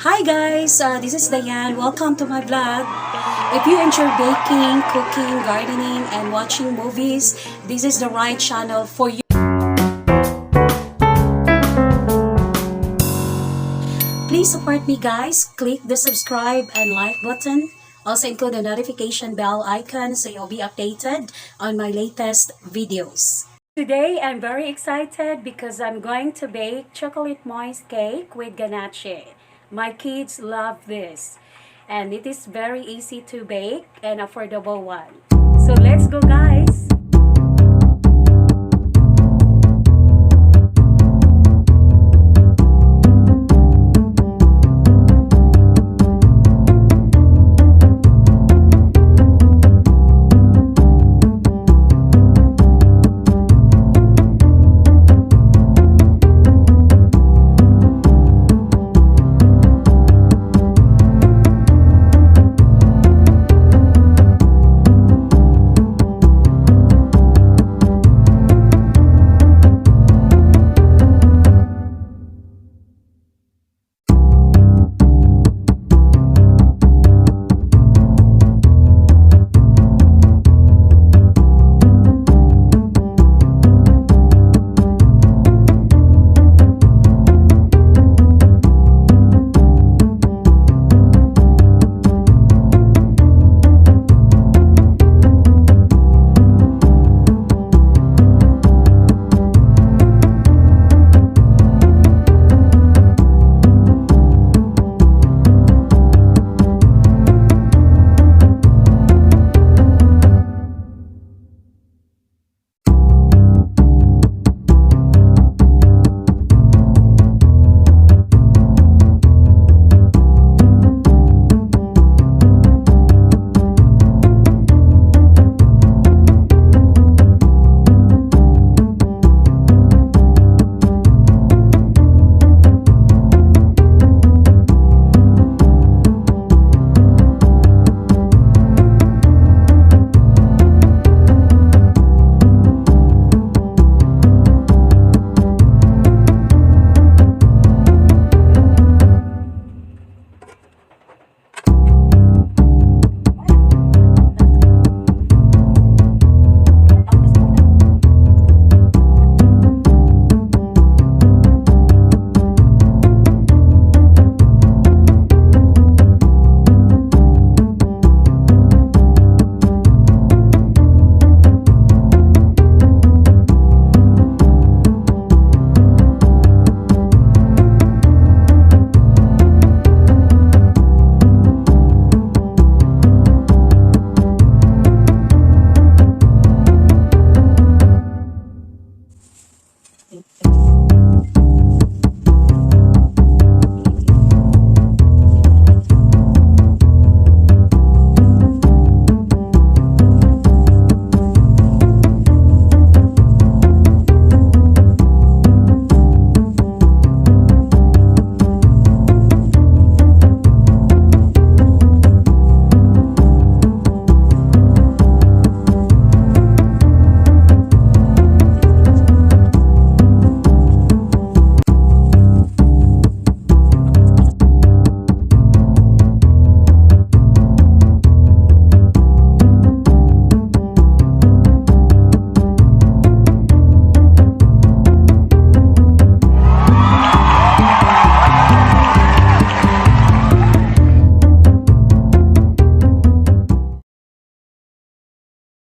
Hi guys, this is Diane. Welcome to my vlog. If you enjoy baking, cooking, gardening, and watching movies, this is the right channel for you. Please support me guys. Click the subscribe and like button. Also include the notification bell icon so you'll be updated on my latest videos. Today I'm very excited because I'm going to bake chocolate moist cake with ganache. My kids love this and it is very easy to bake and affordable one. So let's go guys!